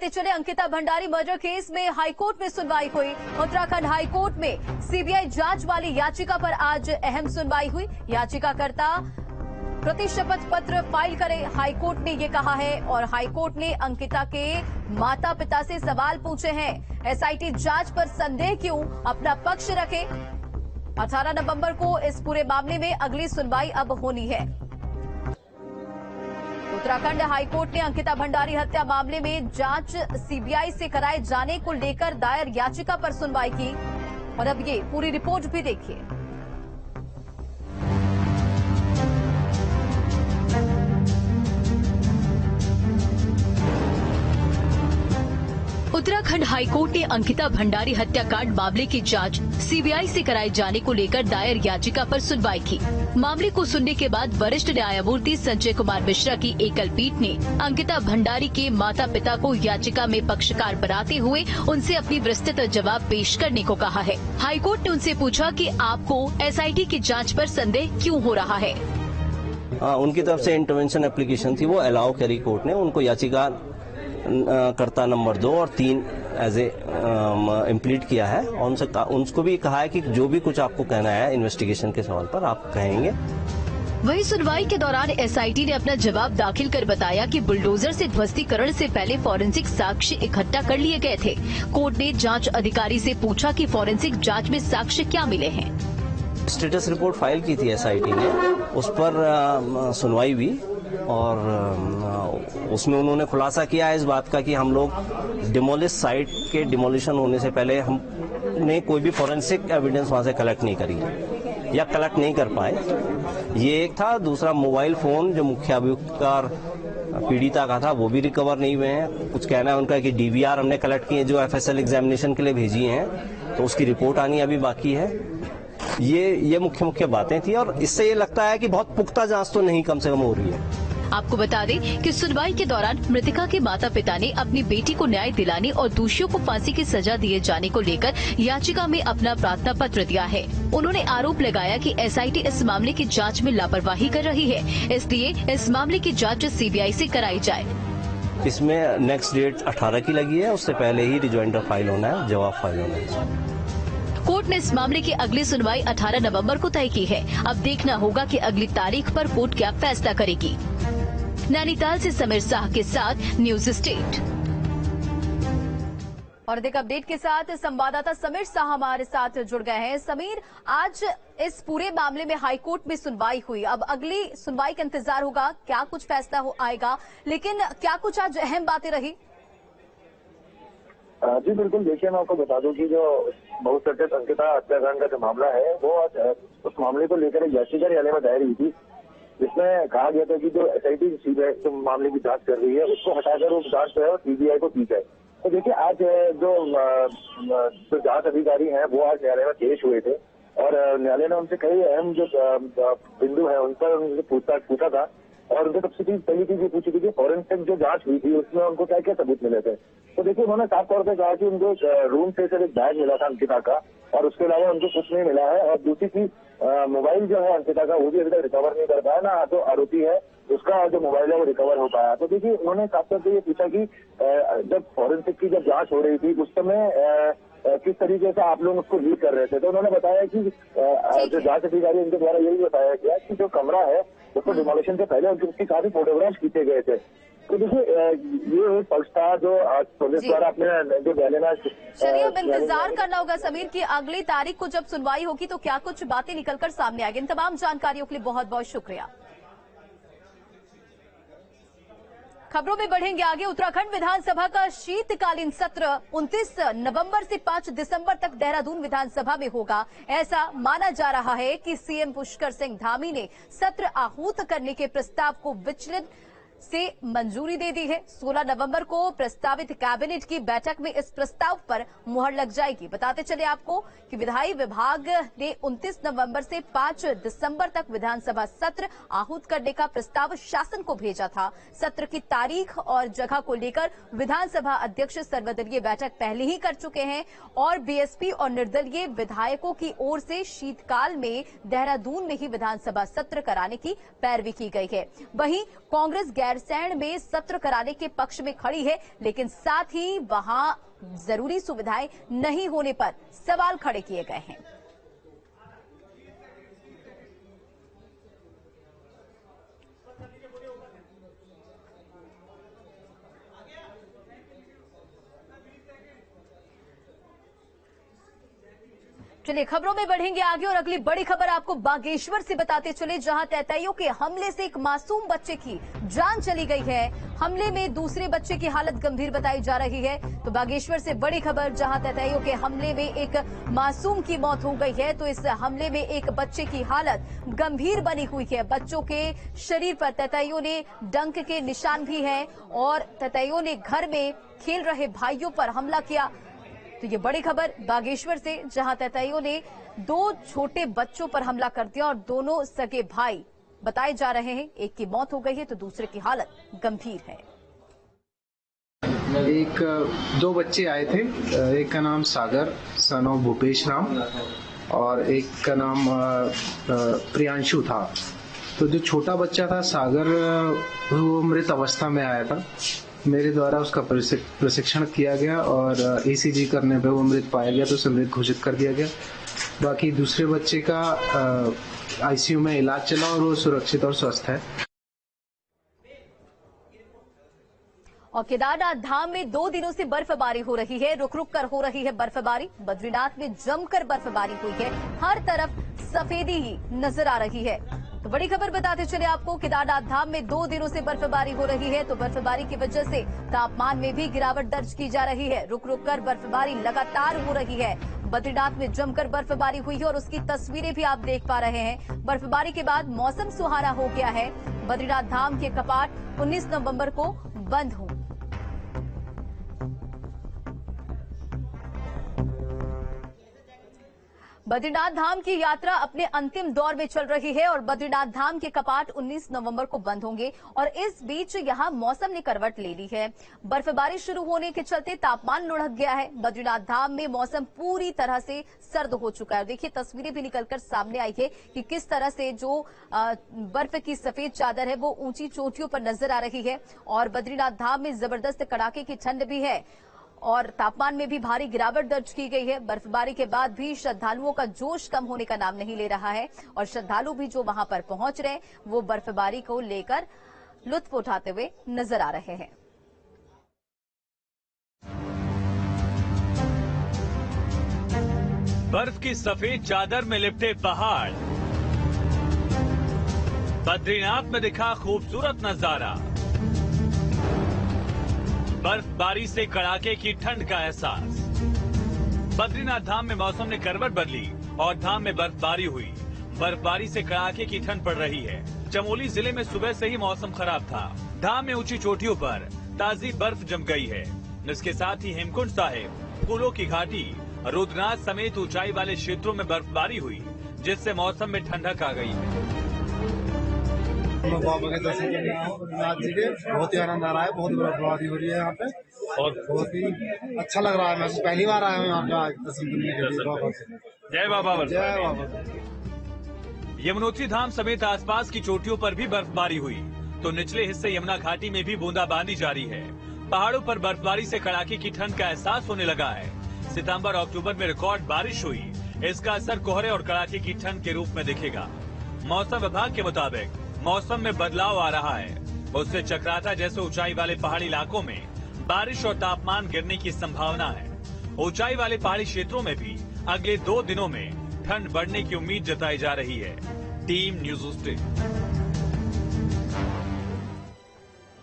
चले Ankita Bhandari murder case में high court में सुनवाई हुई। उत्तराखंड हाईकोर्ट में सीबीआई जांच वाली याचिका पर आज अहम सुनवाई हुई। याचिकाकर्ता प्रतिशपथ पत्र फाइल करे, हाईकोर्ट ने ये कहा है। और हाईकोर्ट ने अंकिता के माता पिता से सवाल पूछे हैं। एसआईटी जांच पर संदेह क्यों, अपना पक्ष रखे। 18 नवंबर को इस पूरे मामले में अगली सुनवाई अब होनी है। उत्तराखंड हाईकोर्ट ने अंकिता भंडारी हत्या मामले में जांच सीबीआई से कराए जाने को लेकर दायर याचिका पर सुनवाई की। और अब ये पूरी रिपोर्ट भी देखिए। उत्तराखंड हाईकोर्ट ने अंकिता भंडारी हत्याकांड मामले की जांच सीबीआई से कराए जाने को लेकर दायर याचिका पर सुनवाई की। मामले को सुनने के बाद वरिष्ठ न्यायमूर्ति संजय कुमार मिश्रा की एकल पीठ ने अंकिता भंडारी के माता पिता को याचिका में पक्षकार बनाते हुए उनसे अपनी विस्तृत जवाब पेश करने को कहा है। हाईकोर्ट ने उनसे पूछा कि आपको एसआईटी की जांच पर संदेह क्यों हो रहा है। उनकी तरफ से इंटरवेंशन एप्लीकेशन थी, वो अलाउ करी कोर्ट ने। उनको याचिका कर्ता नंबर 2 और 3 एज ए इम्प्लीट किया है। और उनको भी कहा है कि जो भी कुछ आपको कहना है इन्वेस्टिगेशन के सवाल पर आप कहेंगे। वहीं सुनवाई के दौरान एसआईटी ने अपना जवाब दाखिल कर बताया कि बुलडोजर से ध्वस्तीकरण से पहले फॉरेंसिक साक्ष्य इकट्ठा कर लिए गए थे। कोर्ट ने जांच अधिकारी से पूछा कि फॉरेंसिक जांच में साक्ष्य क्या मिले हैं। स्टेटस रिपोर्ट फाइल की थी एसआईटी ने, उस पर सुनवाई हुई और उसमें उन्होंने खुलासा किया है इस बात का कि हम लोग डिमोलिश साइट के डिमोलिशन होने से पहले हमने कोई भी फॉरेंसिक एविडेंस वहां से कलेक्ट नहीं करी या कलेक्ट नहीं कर पाए। ये एक था। दूसरा, मोबाइल फोन जो मुख्य अभियुक्त पीड़िता का था वो भी रिकवर नहीं हुए हैं। कुछ कहना है उनका कि डीवीआर हमने कलेक्ट किए जो एफएसएल एग्जामिनेशन के लिए भेजी हैं, तो उसकी रिपोर्ट आनी अभी बाकी है। ये मुख्य बातें थी और इससे ये लगता है कि बहुत पुख्ता जांच तो नहीं कम से कम हो रही है। आपको बता दें कि सुनवाई के दौरान मृतका के माता पिता ने अपनी बेटी को न्याय दिलाने और दोषियों को फांसी की सजा दिए जाने को लेकर याचिका में अपना प्रार्थना पत्र दिया है। उन्होंने आरोप लगाया कि एसआईटी इस मामले की जांच में लापरवाही कर रही है, इसलिए इस मामले की जांच सीबीआई से कराई जाए। इसमें नेक्स्ट डेट 18 की लगी है, उससे पहले ही रिजॉइंडर फाइल होना है, जवाब फाइल होना है। कोर्ट ने इस मामले की अगली सुनवाई 18 नवंबर को तय की है। अब देखना होगा कि अगली तारीख पर कोर्ट क्या फैसला करेगी। नैनीताल से समीर शाह के साथ न्यूज स्टेट। और अधिक अपडेट के साथ संवाददाता समीर शाह हमारे साथ जुड़ गए हैं। समीर, आज इस पूरे मामले में हाईकोर्ट में सुनवाई हुई, अब अगली सुनवाई का इंतजार होगा, क्या कुछ फैसला आएगा, लेकिन क्या कुछ आज अहम बातें रही? जी बिल्कुल, देखिए मैं आपको बता दूं कि जो बहुचर्चित अंकिता हत्याकांड का जो मामला है वो आज उस मामले को लेकर एक याचिका न्यायालय में दायर हुई थी, जिसमें कहा गया था कि जो एसआईटी सीबीआई मामले की जांच कर रही है उसको हटाकर वो जांच जो है सीबीआई को दी जाए। तो देखिए आज जो जांच अधिकारी हैं वो आज न्यायालय में पेश हुए थे और न्यायालय ने उनसे कई अहम जो बिंदु है उन पर उनसे पूछा था। और उनसे सबसे पहली चीज ये पूछी थी कि फॉरेंसिक जो जांच हुई थी उसमें उनको क्या क्या सबूत मिले थे। तो देखिए उन्होंने साफ तौर पर कहा कि उनको रूम से सिर्फ एक बैग मिला था अंकिता का और उसके अलावा उनको कुछ नहीं मिला है। और दूसरी चीज, मोबाइल जो है अंकिता का वो भी अभी तक रिकवर नहीं कर पाया, ना जो आरोपी है उसका जो मोबाइल है वो रिकवर हो पाया। तो देखिए उन्होंने साफ तौर पर ये पूछा कि जब फॉरेंसिक की जब जांच हो रही थी उस समय किस तरीके से आप लोग उसको लीक कर रहे थे। तो उन्होंने बताया कि जो जांच अधिकारी उनके द्वारा यही बताया गया कि जो कमरा है उसको डिमोलिशन से पहले उसकी काफी फोटोग्राफ्स खींचे गए थे। तो देखिए ये पक्ष था जो पुलिस द्वारा अपने जो न्यायालय। चलिए अब इंतजार करना होगा समीर की अगली तारीख को जब सुनवाई होगी तो क्या कुछ बातें निकलकर सामने आएगी। इन तमाम जानकारियों के लिए बहुत बहुत शुक्रिया। खबरों में बढ़ेंगे आगे। उत्तराखंड विधानसभा का शीतकालीन सत्र 29 नवंबर से 5 दिसंबर तक देहरादून विधानसभा में होगा। ऐसा माना जा रहा है कि सीएम पुष्कर सिंह धामी ने सत्र आहूत करने के प्रस्ताव को विचलित से मंजूरी दे दी है। 16 नवंबर को प्रस्तावित कैबिनेट की बैठक में इस प्रस्ताव पर मुहर लग जाएगी। बताते चले आपको कि विधायी विभाग ने 29 नवंबर से 5 दिसंबर तक विधानसभा सत्र आहूत करने का प्रस्ताव शासन को भेजा था। सत्र की तारीख और जगह को लेकर विधानसभा अध्यक्ष सर्वदलीय बैठक पहले ही कर चुके हैं और बीएसपी और निर्दलीय विधायकों की ओर से शीतकाल में देहरादून में ही विधानसभा सत्र कराने की पैरवी की गई है। वहीं कांग्रेस गैरसैंण में सत्र कराने के पक्ष में खड़ी है, लेकिन साथ ही वहां जरूरी सुविधाएं नहीं होने पर सवाल खड़े किए गए हैं। चलिए खबरों में बढ़ेंगे आगे और अगली बड़ी खबर आपको बागेश्वर से बताते चले, जहां तैताइयों के हमले से एक मासूम बच्चे की जान चली गई है। हमले में दूसरे बच्चे की हालत गंभीर बताई जा रही है। तो बागेश्वर से बड़ी खबर, जहां तैताइयों के हमले में एक मासूम की मौत हो गई है, तो इस हमले में एक बच्चे की हालत गंभीर बनी हुई है। बच्चों के शरीर पर तैताइयों ने डंक के निशान भी हैं और तैताइयों ने घर में खेल रहे भाइयों पर हमला किया। तो ये बड़ी खबर बागेश्वर से, जहां तैताइयों ने 2 छोटे बच्चों पर हमला कर दिया और दोनों सगे भाई बताए जा रहे हैं। एक की मौत हो गई है तो दूसरे की हालत गंभीर है। 2 बच्चे आए थे, एक का नाम सागर सन ऑफ भूपेश राम और एक का नाम प्रियांशु था। तो जो छोटा बच्चा था सागर, वो मृत अवस्था में आया था। मेरे द्वारा उसका प्रशिक्षण किया गया और ईसीजी करने पे वो मृत पाया गया, तो उसे मृत घोषित कर दिया गया। बाकी दूसरे बच्चे का आईसीयू में इलाज चला और वो सुरक्षित और स्वस्थ है। और केदारनाथ धाम में 2 दिनों से बर्फबारी हो रही है, रुक रुक कर हो रही है बर्फबारी। बद्रीनाथ में जमकर बर्फबारी हुई है, हर तरफ सफेदी ही नजर आ रही है। तो बड़ी खबर बताते चले आपको, केदारनाथ धाम में 2 दिनों से बर्फबारी हो रही है, तो बर्फबारी की वजह से तापमान में भी गिरावट दर्ज की जा रही है। रुक रुक कर बर्फबारी लगातार हो रही है। बद्रीनाथ में जमकर बर्फबारी हुई है और उसकी तस्वीरें भी आप देख पा रहे हैं। बर्फबारी के बाद मौसम सुहाना हो गया है। बद्रीनाथ धाम के कपाट 19 नवंबर को बंद होंगे। बद्रीनाथ धाम की यात्रा अपने अंतिम दौर में चल रही है और बद्रीनाथ धाम के कपाट 19 नवंबर को बंद होंगे। और इस बीच यहां मौसम ने करवट ले ली है। बर्फबारी शुरू होने के चलते तापमान लुढ़क गया है। बद्रीनाथ धाम में मौसम पूरी तरह से सर्द हो चुका है। देखिए तस्वीरें भी निकलकर सामने आई है कि किस तरह से जो बर्फ की सफेद चादर है वो ऊंची चोटियों पर नजर आ रही है। और बद्रीनाथ धाम में जबरदस्त कड़ाके की ठंड भी है और तापमान में भी भारी गिरावट दर्ज की गई है। बर्फबारी के बाद भी श्रद्धालुओं का जोश कम होने का नाम नहीं ले रहा है और श्रद्धालु भी जो वहां पर पहुंच रहे हैं वो बर्फबारी को लेकर लुत्फ उठाते हुए नजर आ रहे हैं। बर्फ की सफेद चादर में लिपटे पहाड़, बद्रीनाथ में दिखा खूबसूरत नजारा। बर्फबारी से कड़ाके की ठंड का एहसास। बद्रीनाथ धाम में मौसम ने करवट बदली और धाम में बर्फबारी हुई। बर्फबारी से कड़ाके की ठंड पड़ रही है। चमोली जिले में सुबह से ही मौसम खराब था। धाम में ऊंची चोटियों पर ताजी बर्फ जम गई है। इसके साथ ही हेमकुंड साहिब, फूलों की घाटी, रुद्रनाथ समेत ऊंचाई वाले क्षेत्रों में बर्फबारी हुई, जिससे मौसम में ठंडक आ गई है। बाबा के दर्शन करने नाथ जी के बहुत ही आनंद आ रहा है। बहुत बर्फबारी हो रही है यहाँ पे और बहुत ही अच्छा लग रहा है। मैं पहली बार आया हूँ यहाँ पे आज दर्शन करने के लिए बाबा से। जय बाबा। जय बाबा। यमुनोत्री धाम समेत आसपास की चोटियों पर भी बर्फबारी हुई, तो निचले हिस्से यमुना घाटी में भी बूंदाबांदी जारी है। पहाड़ों पर बर्फबारी से कड़ाके की ठंड का एहसास होने लगा है। सितंबर और अक्टूबर में रिकॉर्ड बारिश हुई, इसका असर कोहरे और कड़ाके की ठंड के रूप में दिखेगा। मौसम विभाग के मुताबिक मौसम में बदलाव आ रहा है, उससे चक्राता जैसे ऊंचाई वाले पहाड़ी इलाकों में बारिश और तापमान गिरने की संभावना है। ऊंचाई वाले पहाड़ी क्षेत्रों में भी अगले 2 दिनों में ठंड बढ़ने की उम्मीद जताई जा रही है। Team news state.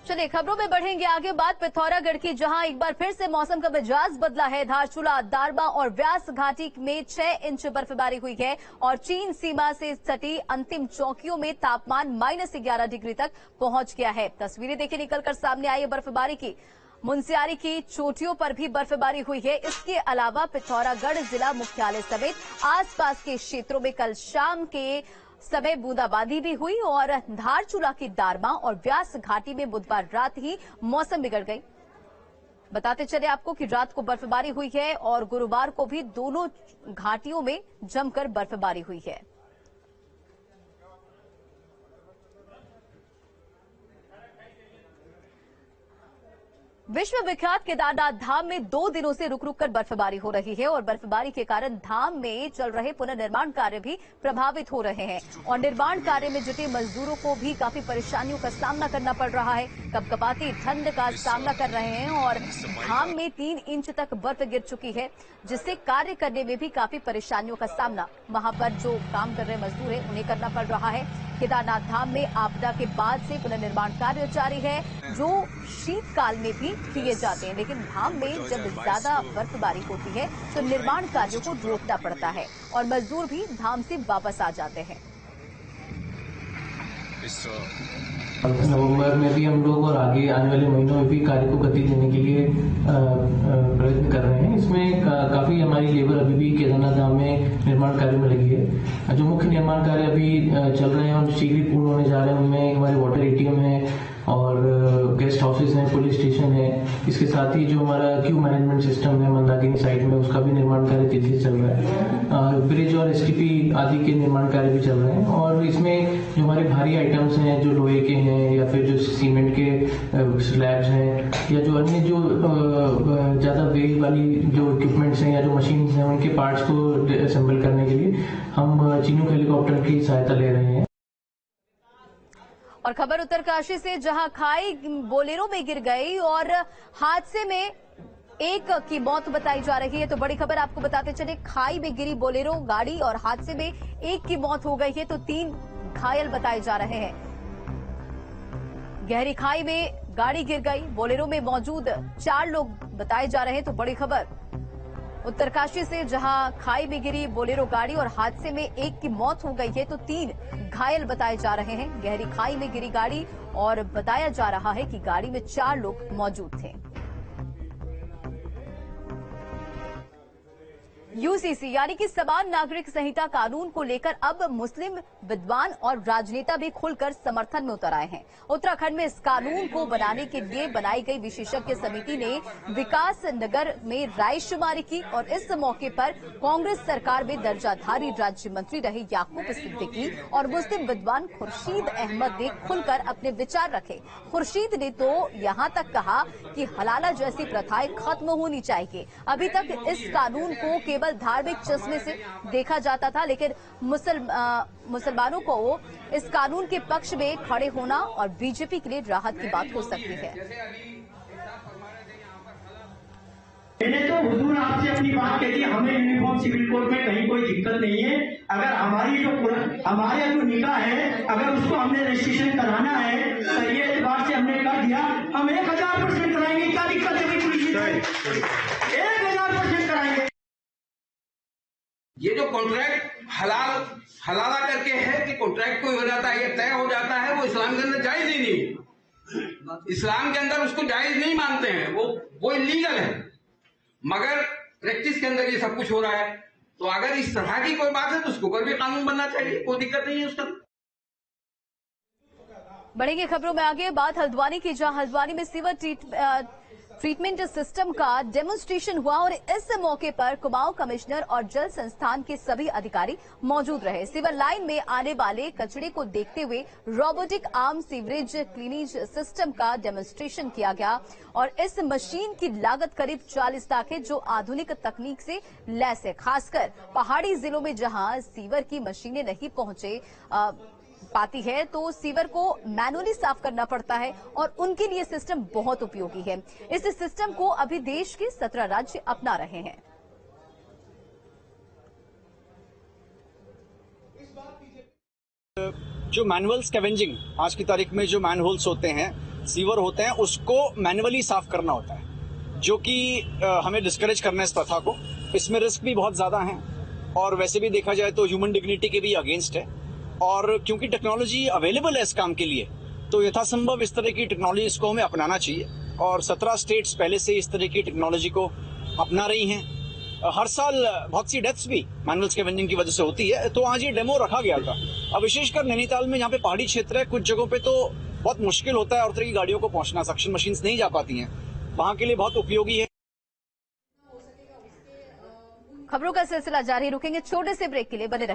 चलिए खबरों में बढ़ेंगे आगे। बात पिथौरागढ़ की, जहां एक बार फिर से मौसम का मिजाज बदला है। धारचूला, दारबा और व्यास घाटी में 6 इंच बर्फबारी हुई है और चीन सीमा से सटी अंतिम चौकियों में तापमान -11 डिग्री तक पहुंच गया है। तस्वीरें देखिए निकलकर सामने आई है बर्फबारी की। मुनस्यारी की चोटियों पर भी बर्फबारी हुई है। इसके अलावा पिथौरागढ़ जिला मुख्यालय समेत आसपास के क्षेत्रों में कल शाम के समय बूंदाबांदी भी हुई और धारचूला की दारमा और व्यास घाटी में बुधवार रात ही मौसम बिगड़ गई। बताते चले आपको कि रात को बर्फबारी हुई है और गुरुवार को भी दोनों घाटियों में जमकर बर्फबारी हुई है। विश्व विख्यात केदारनाथ धाम में 2 दिनों से रुक रुक कर बर्फबारी हो रही है और बर्फबारी के कारण धाम में चल रहे पुनर्निर्माण कार्य भी प्रभावित हो रहे हैं और निर्माण कार्य में जुटे मजदूरों को भी काफी परेशानियों का सामना करना पड़ रहा है। कपकपाती ठंड का सामना कर रहे हैं और धाम में 3 इंच तक बर्फ गिर चुकी है, जिससे कार्य करने में भी काफी परेशानियों का सामना वहां पर जो काम कर रहे मजदूर हैं उन्हें करना पड़ रहा है। केदारनाथ धाम में आपदा के बाद से पुनर्निर्माण कार्य जारी है, जो शीतकाल में भी किए जाते हैं, लेकिन धाम में जब ज्यादा बर्फबारी होती है तो निर्माण कार्यों को रोकना पड़ता है और मजदूर भी धाम से वापस आ जाते हैं। नवंबर में भी हम लोग और आगे आने वाले महीनों में भी कार्य को गति देने के लिए प्रयत्न कर रहे हैं। इसमें काफी हमारी लेबर अभी भी केदारनाथ धाम में निर्माण कार्य में लगी है। जो मुख्य निर्माण कार्य अभी चल रहे हैं और शीघ्र ही पूर्ण होने जा रहे हैं, उनमें हमारे वाटर एटीएम है और गेस्ट हाउसेज हैं, पुलिस स्टेशन है। इसके साथ ही जो हमारा क्यू मैनेजमेंट सिस्टम है मंदाकिनी साइड में, उसका भी निर्माण कार्य तेजी से चल रहा है। ब्रिज और एसटीपी आदि के निर्माण कार्य भी चल रहे हैं और इसमें जो हमारे भारी आइटम्स हैं, जो लोहे के हैं या फिर जो सीमेंट के स्लैब्स हैं या जो अन्य जो ज्यादा वेट वाली जो इक्विपमेंट्स हैं या जो मशीन हैं, उनके पार्ट्स को असेंबल करने के लिए हम चिनूक हेलीकॉप्टर की सहायता ले रहे हैं। और खबर उत्तरकाशी से, जहां खाई बोलेरो में गिर गई और हादसे में एक की मौत बताई जा रही है। तो बड़ी खबर आपको बताते चले, खाई में गिरी बोलेरो गाड़ी और हादसे में एक की मौत हो गई है तो 3 घायल बताए जा रहे हैं। गहरी खाई में गाड़ी गिर गई, बोलेरो में मौजूद 4 लोग बताए जा रहे हैं। तो बड़ी खबर उत्तरकाशी से, जहां खाई में गिरी बोलेरो गाड़ी और हादसे में एक की मौत हो गई है तो 3 घायल बताए जा रहे हैं। गहरी खाई में गिरी गाड़ी और बताया जा रहा है कि गाड़ी में 4 लोग मौजूद थे। यूसीसी यानी कि समान नागरिक संहिता कानून को लेकर अब मुस्लिम विद्वान और राजनेता भी खुलकर समर्थन में उतर आए हैं। उत्तराखंड में इस कानून को बनाने के लिए बनाई गई विशेषज्ञ समिति ने विकास नगर में रायशुमारी की और इस मौके पर कांग्रेस सरकार में दर्जाधारी राज्य मंत्री रहे याकूब सिद्दीकी और मुस्लिम विद्वान खुर्शीद अहमद ने खुलकर अपने विचार रखे। खुर्शीद ने तो यहां तक कहा कि हलाला जैसी प्रथाएं खत्म होनी चाहिए। अभी तक इस कानून को केवल धार्मिक चश्मे से देखा जाता था, लेकिन मुसलमानों को इस कानून के पक्ष में खड़े होना और बीजेपी के लिए राहत की बात हो सकती है। मैंने तो हुजूर आपसे अपनी बात कही, हमें यूनिफॉर्म सिविल कोड में कहीं कोई दिक्कत नहीं है। अगर हमारे जो निकाह है, अगर उसको हमने रजिस्ट्रेशन कराना है तो ये एतबार से हमने कर दिया, हम 1000% कराएंगे। क्या दिक्कत है? 1000% कराएंगे। ये जो कॉन्ट्रैक्ट हलाला करके है कि कॉन्ट्रैक्ट कोई हो जाता है, ये तय हो जाता है, वो इस्लाम के अंदर जायज ही नहीं। इस्लाम के अंदर उसको जायज नहीं मानते हैं, वो इलीगल है। मगर प्रैक्टिस के अंदर ये सब कुछ हो रहा है। तो अगर इस तरह की कोई बात है तो उसके ऊपर भी कानून बनना चाहिए, कोई दिक्कत नहीं है उसका। बढ़ेंगे खबरों में आगे। बात हल्द्वानी की, जहां हल्द्वानी में सीवर ट्रीटमेंट सिस्टम का डेमोन्स्ट्रेशन हुआ और इस मौके पर कुमाऊं कमिश्नर और जल संस्थान के सभी अधिकारी मौजूद रहे। सीवर लाइन में आने वाले कचरे को देखते हुए रोबोटिक आर्म सीवरेज क्लीनेज सिस्टम का डेमोन्स्ट्रेशन किया गया और इस मशीन की लागत करीब 40 लाख है, जो आधुनिक तकनीक से लैस है। खासकर पहाड़ी जिलों में जहां सीवर की मशीनें नहीं पहुंचे पाती है तो सीवर को मैनुअली साफ करना पड़ता है और उनके लिए सिस्टम बहुत उपयोगी है। इस सिस्टम को अभी देश के 17 राज्य अपना रहे हैं। जो मैनुअल स्कैवेंजिंग, आज की तारीख में जो मैनहोल्स होते हैं, सीवर होते हैं, उसको मैनुअली साफ करना होता है, जो कि हमें डिस्करेज करना है इस प्रथा को। इसमें रिस्क भी बहुत ज्यादा है और वैसे भी देखा जाए तो ह्यूमन डिग्निटी के भी अगेंस्ट है। और क्योंकि टेक्नोलॉजी अवेलेबल है इस काम के लिए, तो यथासंभव इस तरह की टेक्नोलॉजी को हमें अपनाना चाहिए और 17 स्टेट्स पहले से इस तरह की टेक्नोलॉजी को अपना रही हैं। हर साल बहुत सी डेथ्स भी मैनुअल स्कैवेंजिंग की वजह से होती है। तो आज ये डेमो रखा गया था। अब विशेषकर नैनीताल में, यहाँ पे पहाड़ी क्षेत्र है, कुछ जगहों पे तो बहुत मुश्किल होता है और तरह की गाड़ियों को पहुंचना, सक्शन मशीन्स नहीं जा पाती हैं, वहां के लिए बहुत उपयोगी है। खबरों का सिलसिला जारी, रुकेंगे छोटे से ब्रेक के लिए, बने रहें।